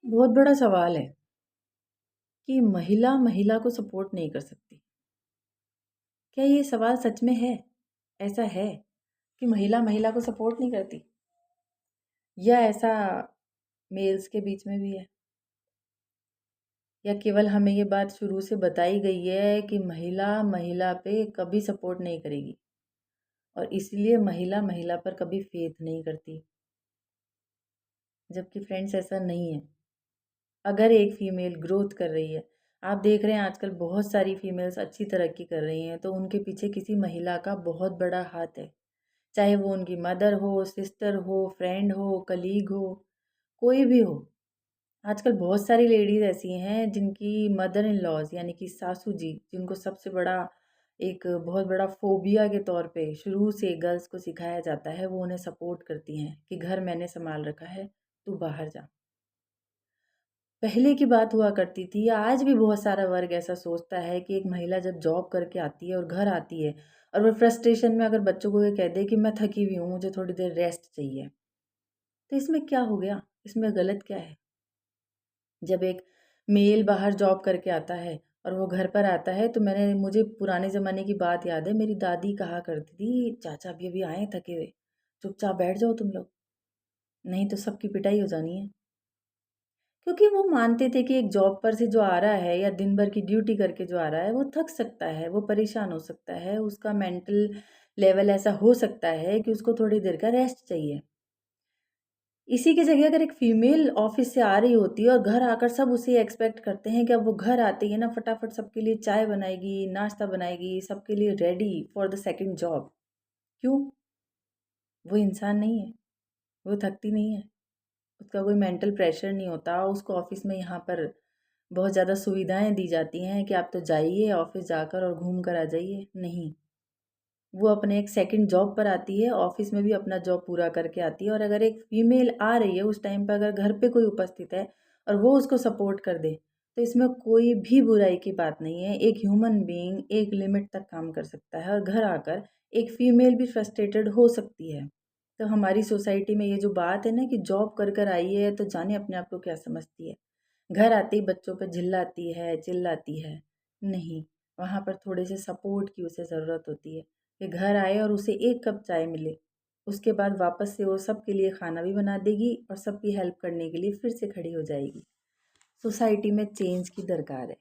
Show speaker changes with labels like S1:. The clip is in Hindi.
S1: बहुत बड़ा सवाल है कि महिला महिला को सपोर्ट नहीं कर सकती। क्या ये सवाल सच में है? ऐसा है कि महिला महिला को सपोर्ट नहीं करती? या ऐसा मेल्स के बीच में भी है? या केवल हमें ये बात शुरू से बताई गई है कि महिला महिला पे कभी सपोर्ट नहीं करेगी और इसलिए महिला महिला पर कभी फेथ नहीं करती? जबकि फ्रेंड्स ऐसा नहीं है। अगर एक फ़ीमेल ग्रोथ कर रही है, आप देख रहे हैं आजकल बहुत सारी फ़ीमेल्स अच्छी तरक्की कर रही हैं, तो उनके पीछे किसी महिला का बहुत बड़ा हाथ है। चाहे वो उनकी मदर हो, सिस्टर हो, फ्रेंड हो, कलीग हो, कोई भी हो। आजकल बहुत सारी लेडीज़ ऐसी हैं जिनकी मदर इन लॉज़ यानी कि सासू जी, जिनको सबसे बड़ा एक बहुत बड़ा फ़ोबिया के तौर पे शुरू से गर्ल्स को सिखाया जाता है, वो उन्हें सपोर्ट करती हैं कि घर मैंने सँभाल रखा है, तू बाहर जा। पहले की बात हुआ करती थी, आज भी बहुत सारा वर्ग ऐसा सोचता है कि एक महिला जब जॉब करके आती है और घर आती है और वो फ्रस्ट्रेशन में अगर बच्चों को ये कह दे कि मैं थकी हुई हूँ, मुझे थोड़ी देर रेस्ट चाहिए, तो इसमें क्या हो गया? इसमें गलत क्या है? जब एक मेल बाहर जॉब करके आता है और वो घर पर आता है तो मुझे पुराने ज़माने की बात याद है, मेरी दादी कहा करती थी, चाचा अभी-अभी आए हैं थके हुए, चुपचाप बैठ जाओ तुम लोग, नहीं तो सबकी पिटाई हो जानी है। क्योंकि वो मानते थे कि एक जॉब पर से जो आ रहा है या दिन भर की ड्यूटी करके जो आ रहा है, वो थक सकता है, वो परेशान हो सकता है, उसका मेंटल लेवल ऐसा हो सकता है कि उसको थोड़ी देर का रेस्ट चाहिए। इसी की जगह अगर एक फीमेल ऑफिस से आ रही होती है और घर आकर सब उसे एक्सपेक्ट करते हैं कि अब वो घर आते ही ना फटाफट सबके लिए चाय बनाएगी, नाश्ता बनाएगी, सबके लिए ready for the second job. क्यों? वो इंसान नहीं है, वो थकती नहीं है, उसका कोई मेंटल प्रेशर नहीं होता, उसको ऑफिस में यहाँ पर बहुत ज़्यादा सुविधाएँ दी जाती हैं कि आप तो जाइए ऑफ़िस जाकर और घूम कर आ जाइए, नहीं। वो अपने एक सेकंड जॉब पर आती है, ऑफ़िस में भी अपना जॉब पूरा करके आती है और अगर एक फ़ीमेल आ रही है उस टाइम पे अगर घर पे कोई उपस्थित है और वो उसको सपोर्ट कर दे, तो इसमें कोई भी बुराई की बात नहीं है। एक ह्यूमन बीइंग एक लिमिट तक काम कर सकता है और घर आकर एक फ़ीमेल भी फ्रस्ट्रेटेड हो सकती है। तो हमारी सोसाइटी में ये जो बात है ना कि जॉब कर आई है, तो जाने अपने आप को क्या समझती है। घर आते ही बच्चों पे झिल्लाती है, चिल्लाती है। नहीं, वहाँ पर थोड़े से सपोर्ट की उसे ज़रूरत होती है कि घर आए और उसे 1 कप चाय मिले। उसके बाद वापस से वो सबके लिए खाना भी बना देगी और सबकी हेल्प करने के लिए फिर से खड़ी हो जाएगी। सोसाइटी में चेंज की दरकार है।